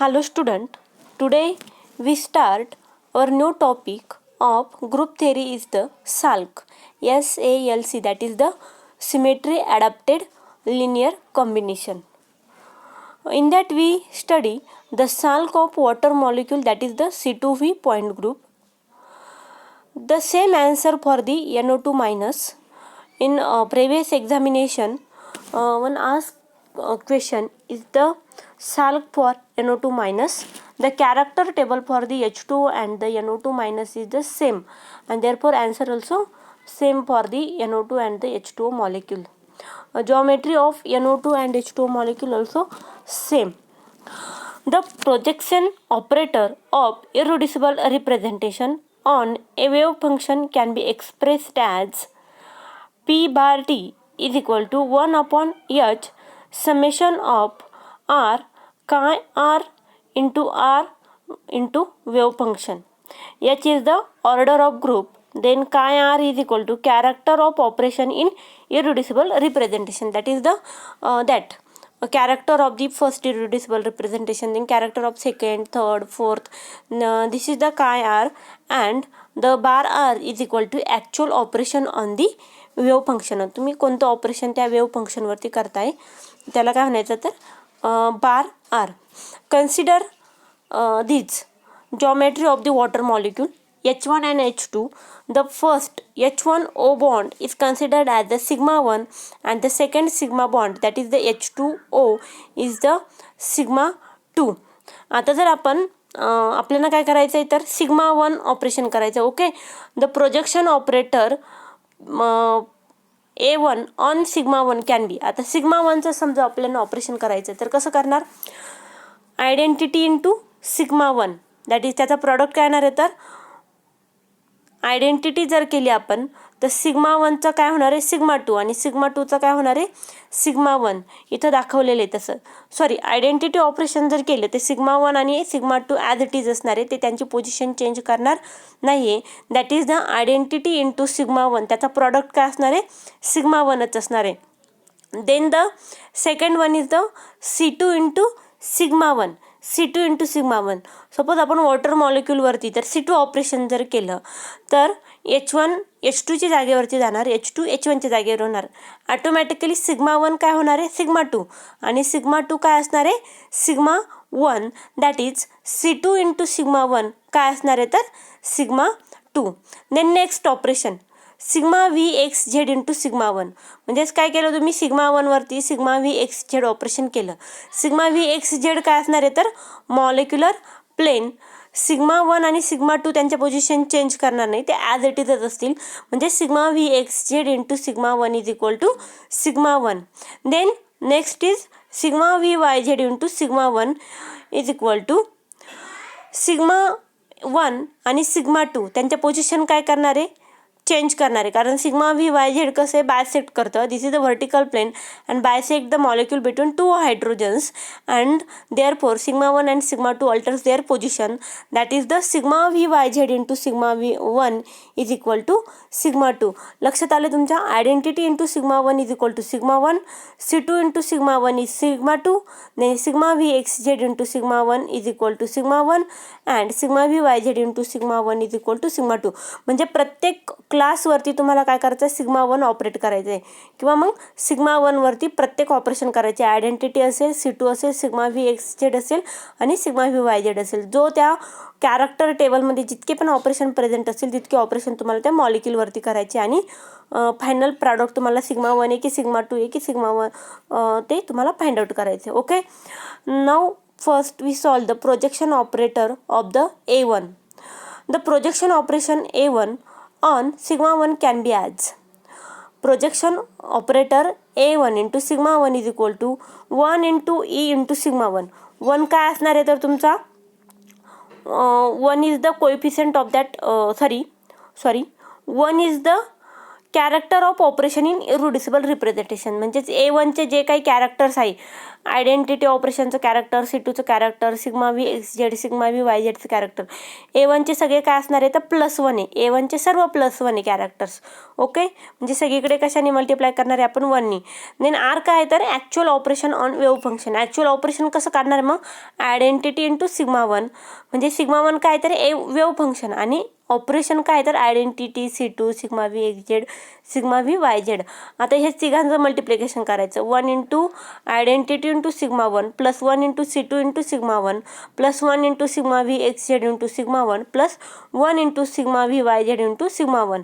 Hello student, today we start our new topic of group theory is the SALC, S-A-L-C, that is the symmetry adapted linear combination. In that we study the SALC of water molecule, that is the C2V point group. The same answer for the NO2 minus. In previous examination, one asked question is the SALC for NO2 minus. The character table for the H2O and the NO2 minus is the same, and therefore answer also same for the NO2 and the H2O molecule. Geometry of NO2 and H2O molecule also same. The projection operator of irreducible representation on a wave function can be expressed as P bar T is equal to 1 upon H summation of R chi R into wave function. H is the order of group, then chi R is equal to character of operation in irreducible representation, that is the character of the first irreducible representation, then character of second, third, fourth. This is the chi R, and the bar R is equal to actual operation on the wave function. तुम्ही कोणतं operation त्या wave फंक्शनवरती करताय त्याला काय म्हणायचं तर bar R. Consider this geometry of the water molecule H1 and H2. The first H1O bond is considered as the sigma 1 and the second sigma bond, that is the H2O, is the sigma 2. आता जर आपण आपल्याला काय करायचं आहे तर sigma 1 operation करायचं. Okay, the projection operator A1 on sigma 1 can be. आता सिग्मा 1चं समजा आपल्याला ऑपरेशन करायचं तर कसं करणार, identity into sigma 1, that is त्याचा प्रॉडक्ट काय येणार आहे तर आयडेंटिटी जर केली आपण तर सिग्मा 1चं काय होणार आहे सिग्मा 2 आणि सिग्मा 2चं काय होणार आहे सिग्मा 1. इथं दाखवलेलं आहे तसं. सॉरी, आयडेंटिटी ऑपरेशन जर केलं तर सिग्मा 1 आणि सिग्मा 2 ॲज इट इज असणार आहे, ते त्यांची पोझिशन चेंज करणार नाही आहे. That is the identity into sigma 1. त्याचा प्रॉडक्ट काय असणार आहे सिग्मा 1च असणार आहे. Then the second one is the C2 into sigma 1. C2 into sigma 1. Suppose आपण वॉटर मॉलिक्यूलवरती तर C2 ऑपरेशन जर केलं तर H1 H2च्या जागेवरती जाणार, H2 H1च्या जागेवर होणार. ऑटोमॅटिकली सिग्मा 1 काय होणार आहे सिग्मा 2 आणि सिग्मा 2 काय असणार आहे sigma 1. That is C2 into sigma 1 काय असणार आहे तर sigma 2. Then next operation sigma V x Z into sigma 1. म्हणजेच काय केलं तुम्ही सिग्मा 1वरती sigma V x z operation केलं. सिग्मा व्ही एक्स झेड काय असणार आहे तर मॉलिक्युलर प्लेन. सिग्मा 1 आणि सिग्मा 2 त्यांच्या पोझिशन चेंज करणार नाही, ते ॲज इट इजच असतील. म्हणजे sigma V x Z into sigma 1 is equal to sigma 1. Then next is sigma V Y Z into sigma 1 is equal to sigma 1 आणि sigma 2 त्यांच्या पोझिशन काय करणार आहे चेंज करणार आहे, कारण सिग्मा व्ही वाय झेड कसं आहे बायसेक्ट करतं. This is the vertical plane and bisect the molecule between two hydrogens and therefore sigma 1 and sigma 2 alters their position. That is the sigma V Y Z into sigma v 1 is equal to sigma 2. लक्षात आलं तुमच्या. Identity into sigma 1 is equal to sigma 1. C2 into sigma 1 is sigma 2. Then sigma V x Z into sigma 1 is equal to sigma 1 and sigma V Y Z into sigma 1 is equal to sigma 2. म्हणजे प्रत्येक क्लासवरती तुम्हाला काय करायचं आहे sigma 1 operate करायचं आहे किंवा मग सिग्मा 1वरती प्रत्येक ऑपरेशन करायचे. आयडेंटिटी असेल, C2 असेल, सिग्मा व्ही एक्स झेड असेल आणि सिग्मा व्ही वाय झेड असेल. जो त्या कॅरेक्टर टेबलमध्ये जितके पण ऑपरेशन प्रेझेंट असतील तितके ऑपरेशन तुम्हाला त्या मॉलिक्यूलवरती करायचे आणि फायनल प्रॉडक्ट तुम्हाला सिग्मा 1 आहे की सिग्मा 2 आहे की सिग्मा 1 ते तुम्हाला फाइंड आउट करायचे. Okay, now first we solve the projection operator of the A1. The projection operation A1 on sigma 1 can be as projection operator A1 into sigma 1 is equal to 1 into E into sigma 1. 1 काय असणार आहे तर तुमचा 1 is the coefficient of that 1 is the character of operation in irreducible representation, म्हणजेच A1चे जे काही characters आहे, आयडेंटिटी ऑपरेशनचं कॅरेक्टर, C2चं character, sigma V x z, sigma V y झेडचं कॅरेक्टर, A1चे सगळे काय असणार आहे तर +1 आहे. A1चे सर्व +1 आहे कॅरेक्टर्स. ओके, म्हणजे सगळीकडे कशाने मल्टिप्लाय करणार आहे आपण 1नी. देन R काय आहे तर actual operation on wave function. Actual operation कसं काढणार आहे मग, आयडेंटिटी इंटू σ1, म्हणजे σ1 काय तर वेव्ह फंक्शन, आणि ऑपरेशन काय तर identity C2, sigma V x z, sigma V Y z. आता हे तिघांचं मल्टिप्लिकेशन करायचं. 1 into identity into σ1 plus 1 into C2 into σ1 plus 1 into sigma V x Z into σ1 plus 1 into sigma V Y Z into σ1.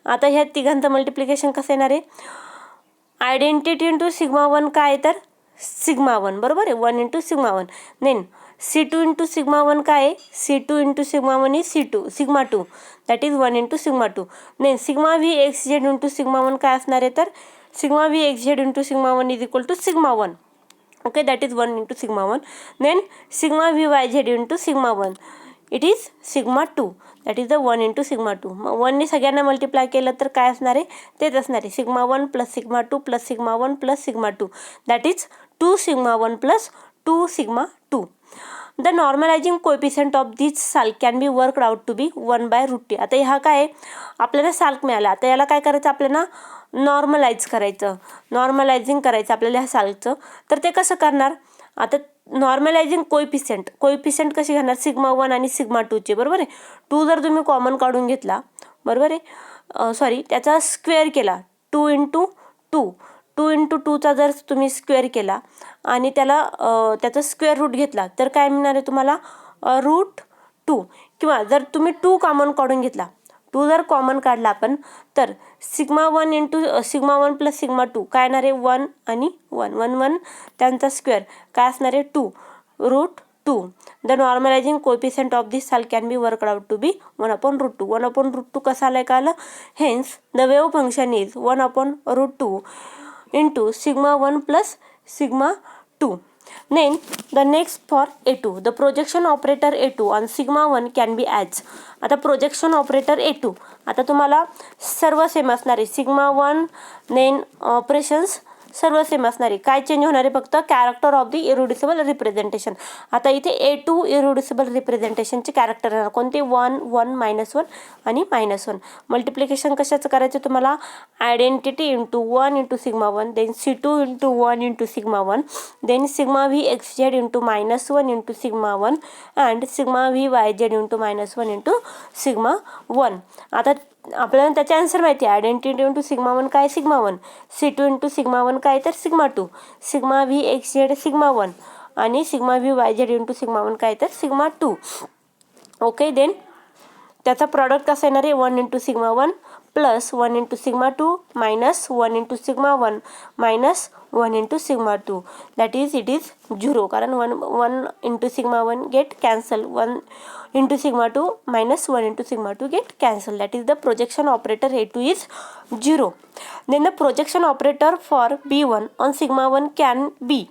आता ह्या तिघांचं multiplication कसं येणार आहे, identity into σ1 काय तर σ1, बरोबर आहे, 1 इंटू σ1. देन C2 इंटू σ1 काय आहे, C2 into σ1 is σ2, that is 1 into σ2. Then sigma V x Z into σ1 काय असणार आहे तर sigma V x Z into σ1 is equal to σ1. Okay, that is 1 into σ1. Then sigma V Y Z into σ1 it is σ2, that is the 1 into σ2. मग 1ने सगळ्यांना multiply केलं तर काय असणार आहे, तेच असणार आहे, σ1 plus σ2 plus σ1 plus σ2, that is 2σ1 plus 2σ2. The normalising coefficient of this SALC can be worked out to be 1/√t. आता ह्या काय आहे, आपल्याला साल्क मिळाला. आता याला काय करायचं, आपल्याला नॉर्मलाइज करायचं, नॉर्मलायझिंग करायचं आपल्याला ह्या साल्कचं. तर ते कसं करणार, आता नॉर्मलायझिंग कोएफिशियंट कशी घेणार, σ1 आणि σ2चे, बरोबर आहे. 2 जर तुम्ही कॉमन काढून घेतला, बरोबर आहे, सॉरी त्याचा स्क्वेअर केला, 2 इंटू 2चा जर तुम्ही स्क्वेअर केला आणि त्याचा स्क्वेअर रूट घेतला तर काय मिळणार आहे तुम्हाला, √2. किंवा जर तुम्ही 2 कॉमन काढून घेतला, 2 जर कॉमन काढला आपण तर σ1 इंटू σ1 प्लस σ2 काय येणार आहे, 1 आणि 1 त्यांचा स्क्वेअर काय असणार आहे, 2√2. The normalising coefficient of this SALC can be worked out to be 1/√2. 1/√2 कसं आलं का, hence the wave function is 1/√2 into σ1 plus σ2. Then the next for A2, the projection operator A2 on σ1 can be as. आता projection operator A2, आता तुम्हाला सर्व same असणार आहे, σ1 then operations सर्व सेम असणार आहे. काय चेंज होणार आहे, फक्त character of the irreducible representation. आता इथे A2 इरिड्युसिबल रिप्रेझेंटेशनचे कॅरेक्टर येणार कोणते, 1 1 -1 आणि -1. मल्टिप्लिकेशन कशाचं करायचं तुम्हाला, identity into 1 into σ1, then C2 into 1 into σ1, then sigma V x Z into -1 into σ1 and sigma V Y Z into -1 into σ1. आता आपल्याला त्याचे आन्सर माहिती आहे, आयडेंटिटी इंटू σ1 काय, σ1, C2 इंटू σ1 काय तर σ2, सिग्मा व्ही एक्स झेड σ1 आणि sigma V Y Z into σ1 काय तर σ2. ओके, देन त्याचा प्रॉडक्ट कसा येणार आहे, 1 into σ1 plus 1 into σ2 minus 1 into σ1 minus 1 into σ2, that is it is 0, कारण 1 into σ1 get cancel, 1 into σ2 minus 1 into σ2 get cancel, that is the projection operator A2 is 0. Then the projection operator for B1 on σ1 can be.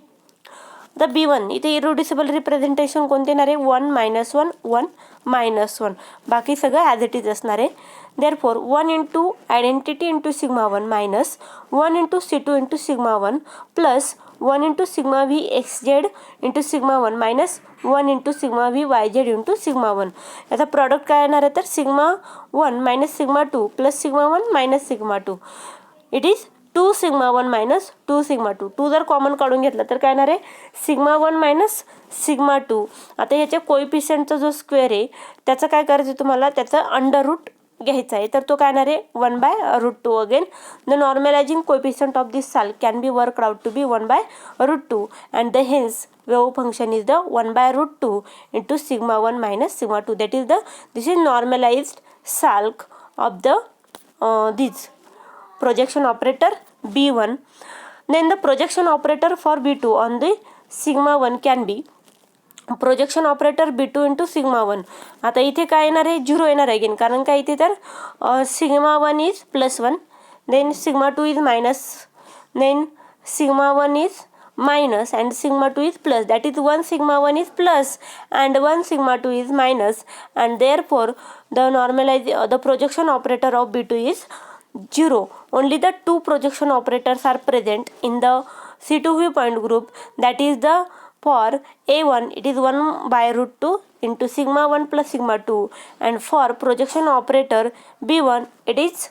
आता B1 इथे irreducible representation कोणते येणार आहे, 1 -1 1 -1, बाकी सगळं as it is असणार आहे. Therefore 1 into identity into σ1 minus 1 into C2 into σ1 plus 1 into sigma V x Z into σ1 minus 1 into sigma V Y Z into σ1. याचा प्रॉडक्ट काय येणार आहे तर σ1 minus σ2 plus σ1 minus σ2, it is 2σ1 minus 2σ2. 2 जर common काढून घेतला तर काय येणार आहे, σ1 मायनस σ2. आता ह्याच्या कोएफिशियंटचा जो स्क्वेअर आहे त्याचं काय करायचं तुम्हाला, त्याचं अंडर रूट घ्यायचा आहे, तर तो काय येणार आहे 1/√2. Again the normalising coefficient of this SALC can be worked out to be 1/√2 and the hence wave function is the 1/√2 into σ1 minus σ2, that is this is normalised SALC of the this projection operator B1. Then the projection operator for B2 on the σ1 can be projection operator B2 into σ1. आता इथे काय येणार आहे, 0 येणार आहे again, कारण काय इथे तर σ1 is +1, then σ2 is minus, then σ1 is minus and σ2 is plus, that is 1 σ1 is plus and 1 σ2 is minus, and therefore the projection operator of B2 is 0. Only the two projection operators are present in the C2V point group. That is the for A1 it is 1 by root 2 into sigma 1 plus sigma 2, and for projection operator B1 it is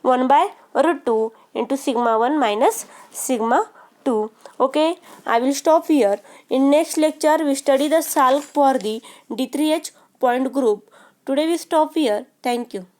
1 by root 2 into sigma 1 minus sigma 2. Okay, I will stop here. In next lecture we study the SALC for the D3H point group. Today we stop here. Thank you.